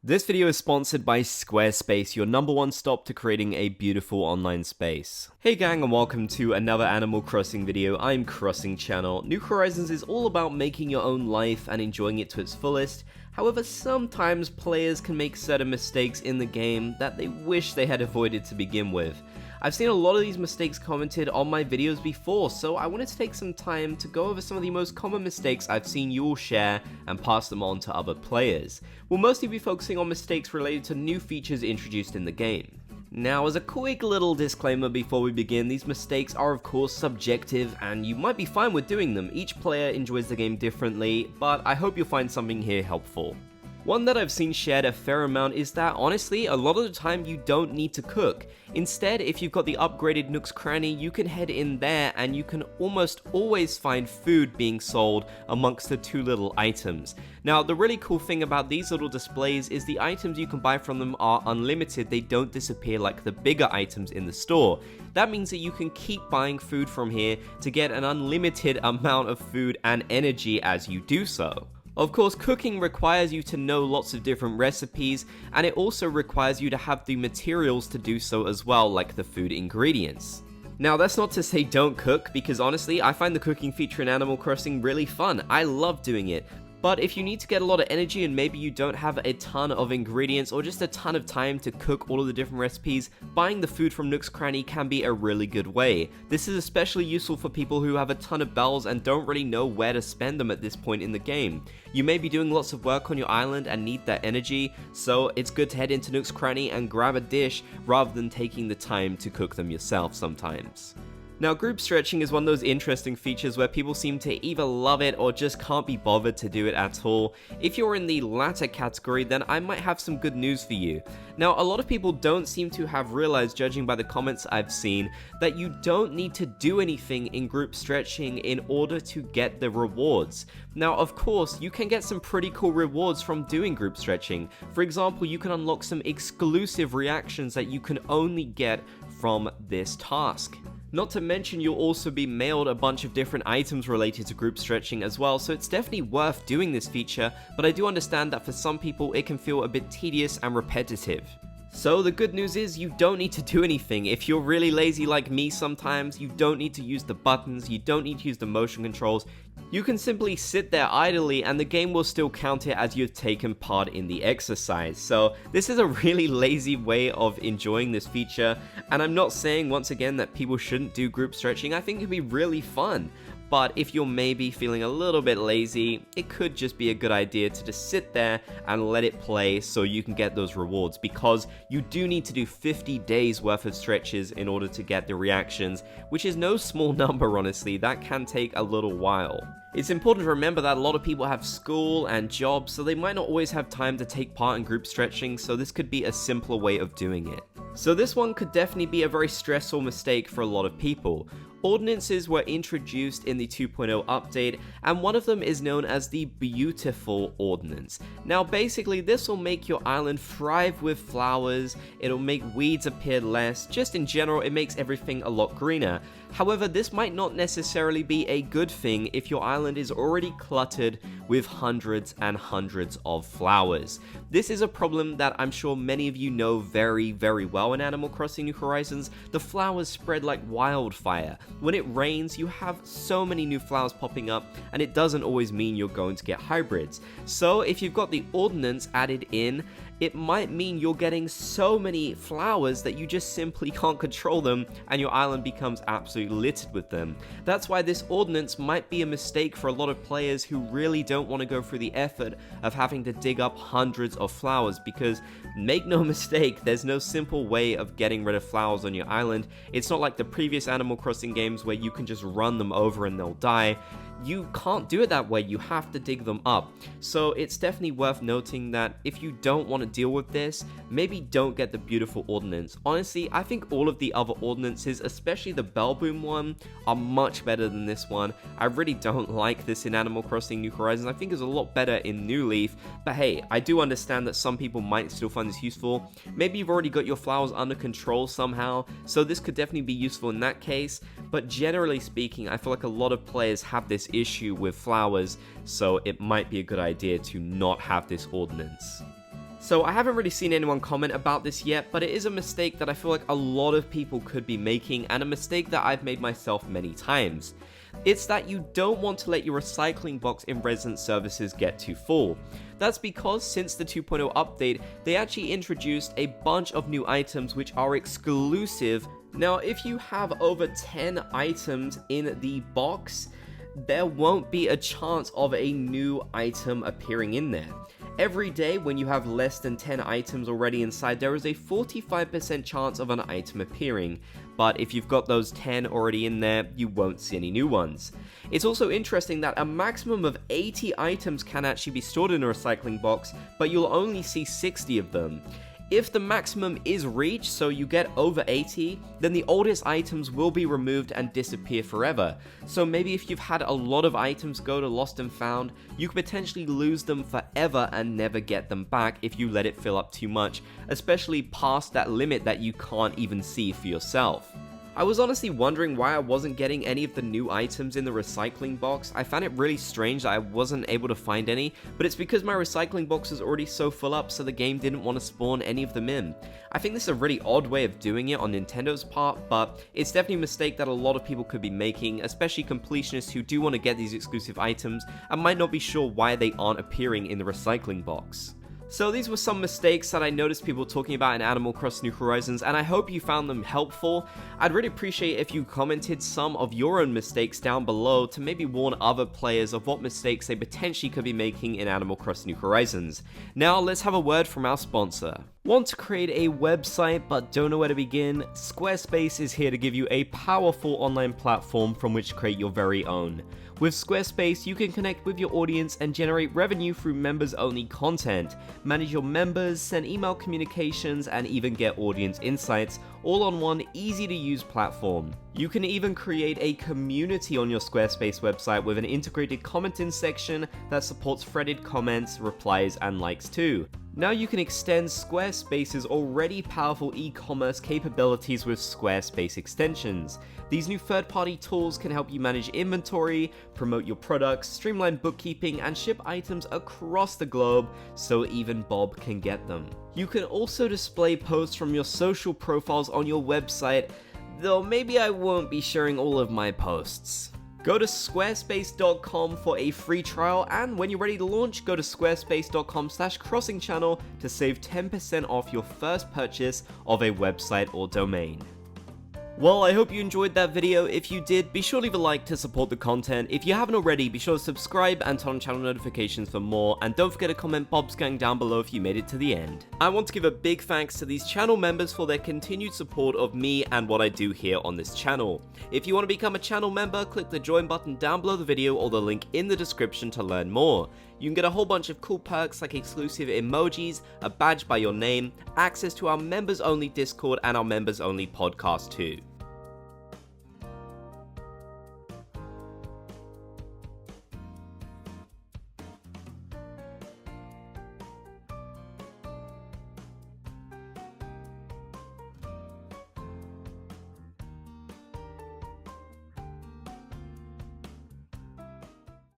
This video is sponsored by Squarespace, your #1 stop to creating a beautiful online space. Hey gang, and welcome to another Animal Crossing video. I'm Crossing Channel. New Horizons is all about making your own life and enjoying it to its fullest. However, sometimes players can make certain mistakes in the game that they wish they had avoided to begin with. I've seen a lot of these mistakes commented on my videos before, so I wanted to take some time to go over some of the most common mistakes I've seen you all share and pass them on to other players. We'll mostly be focusing on mistakes related to new features introduced in the game. Now, as a quick little disclaimer before we begin, these mistakes are of course subjective and you might be fine with doing them. Each player enjoys the game differently, but I hope you'll find something here helpful. One that I've seen shared a fair amount is that honestly, a lot of the time you don't need to cook. Instead, if you've got the upgraded Nook's Cranny, you can head in there and you can almost always find food being sold amongst the two little items. Now, the really cool thing about these little displays is the items you can buy from them are unlimited. They don't disappear like the bigger items in the store. That means that you can keep buying food from here to get an unlimited amount of food and energy as you do so. Of course, cooking requires you to know lots of different recipes, and it also requires you to have the materials to do so as well, like the food ingredients. Now, that's not to say don't cook, because honestly, I find the cooking feature in Animal Crossing really fun. I love doing it. But if you need to get a lot of energy and maybe you don't have a ton of ingredients or just a ton of time to cook all of the different recipes, buying the food from Nook's Cranny can be a really good way. This is especially useful for people who have a ton of bells and don't really know where to spend them at this point in the game. You may be doing lots of work on your island and need that energy, so it's good to head into Nook's Cranny and grab a dish rather than taking the time to cook them yourself sometimes. Now, group stretching is one of those interesting features where people seem to either love it or just can't be bothered to do it at all. If you're in the latter category, then I might have some good news for you. Now, a lot of people don't seem to have realized, judging by the comments I've seen, that you don't need to do anything in group stretching in order to get the rewards. Now, of course, you can get some pretty cool rewards from doing group stretching. For example, you can unlock some exclusive reactions that you can only get from this task. Not to mention, you'll also be mailed a bunch of different items related to group stretching as well, so it's definitely worth doing this feature, but I do understand that for some people it can feel a bit tedious and repetitive. So the good news is you don't need to do anything. If you're really lazy like me sometimes, you don't need to use the buttons, you don't need to use the motion controls. You can simply sit there idly and the game will still count it as you've taken part in the exercise. So this is a really lazy way of enjoying this feature, and I'm not saying once again that people shouldn't do group stretching. I think it'd be really fun. But if you're maybe feeling a little bit lazy, it could just be a good idea to just sit there and let it play so you can get those rewards, because you do need to do 50 days worth of stretches in order to get the reactions, which is no small number honestly. That can take a little while. It's important to remember that a lot of people have school and jobs, so they might not always have time to take part in group stretching, so this could be a simpler way of doing it. So this one could definitely be a very stressful mistake for a lot of people. Ordinances were introduced in the 2.0 update, and one of them is known as the Beautiful Ordinance. Now basically, this will make your island thrive with flowers, it'll make weeds appear less, just in general it makes everything a lot greener. However, this might not necessarily be a good thing if your island is already cluttered with hundreds and hundreds of flowers. This is a problem that I'm sure many of you know very, very well in Animal Crossing New Horizons. The flowers spread like wildfire. When it rains, you have so many new flowers popping up, and it doesn't always mean you're going to get hybrids. So if you've got the ordinance added in, it might mean you're getting so many flowers that you just simply can't control them, and your island becomes absolutely littered with them. That's why this ordinance might be a mistake for a lot of players who really don't want to go through the effort of having to dig up hundreds of flowers, because make no mistake, there's no simple way of getting rid of flowers on your island. It's not like the previous Animal Crossing games where you can just run them over and they'll die. You can't do it that way, you have to dig them up. So it's definitely worth noting that if you don't want to deal with this, maybe don't get the Beautiful Ordinance. Honestly, I think all of the other ordinances, especially the Bell Boom one, are much better than this one. I really don't like this in Animal Crossing New Horizons. I think it's a lot better in New Leaf, but hey, I do understand that some people might still find this useful. Maybe you've already got your flowers under control somehow, so this could definitely be useful in that case, but generally speaking, I feel like a lot of players have this issue with flowers, so it might be a good idea to not have this ordinance. So I haven't really seen anyone comment about this yet, but it is a mistake that I feel like a lot of people could be making, and a mistake that I've made myself many times. It's that you don't want to let your recycling box in resident services get too full. That's because since the 2.0 update, they actually introduced a bunch of new items which are exclusive. Now, if you have over 10 items in the box, there won't be a chance of a new item appearing in there. Every day when you have less than 10 items already inside, there is a 45% chance of an item appearing, but if you've got those 10 already in there, you won't see any new ones. It's also interesting that a maximum of 80 items can actually be stored in a recycling box, but you'll only see 60 of them. If the maximum is reached, so you get over 80, then the oldest items will be removed and disappear forever. So maybe if you've had a lot of items go to lost and found, you could potentially lose them forever and never get them back if you let it fill up too much, especially past that limit that you can't even see for yourself. I was honestly wondering why I wasn't getting any of the new items in the recycling box. I found it really strange that I wasn't able to find any, but it's because my recycling box was already so full up, so the game didn't want to spawn any of them in. I think this is a really odd way of doing it on Nintendo's part, but it's definitely a mistake that a lot of people could be making, especially completionists who do want to get these exclusive items and might not be sure why they aren't appearing in the recycling box. So these were some mistakes that I noticed people talking about in Animal Crossing New Horizons, and I hope you found them helpful. I'd really appreciate if you commented some of your own mistakes down below to maybe warn other players of what mistakes they potentially could be making in Animal Crossing New Horizons. Now let's have a word from our sponsor. Want to create a website but don't know where to begin? Squarespace is here to give you a powerful online platform from which to create your very own. With Squarespace, you can connect with your audience and generate revenue through members-only content, manage your members, send email communications, and even get audience insights, all on one easy-to-use platform. You can even create a community on your Squarespace website with an integrated commenting section that supports threaded comments, replies, and likes too. Now you can extend Squarespace's already powerful e-commerce capabilities with Squarespace extensions. These new third-party tools can help you manage inventory, promote your products, streamline bookkeeping, and ship items across the globe so even Bob can get them. You can also display posts from your social profiles on your website, though maybe I won't be sharing all of my posts. Go to squarespace.com for a free trial, and when you're ready to launch, go to squarespace.com/crossingchannel to save 10% off your first purchase of a website or domain. Well, I hope you enjoyed that video. If you did, be sure to leave a like to support the content. If you haven't already, be sure to subscribe and turn on channel notifications for more, and don't forget to comment Bob's Gang down below if you made it to the end. I want to give a big thanks to these channel members for their continued support of me and what I do here on this channel. If you want to become a channel member, click the join button down below the video or the link in the description to learn more. You can get a whole bunch of cool perks like exclusive emojis, a badge by your name, access to our members only Discord, and our members only podcast too.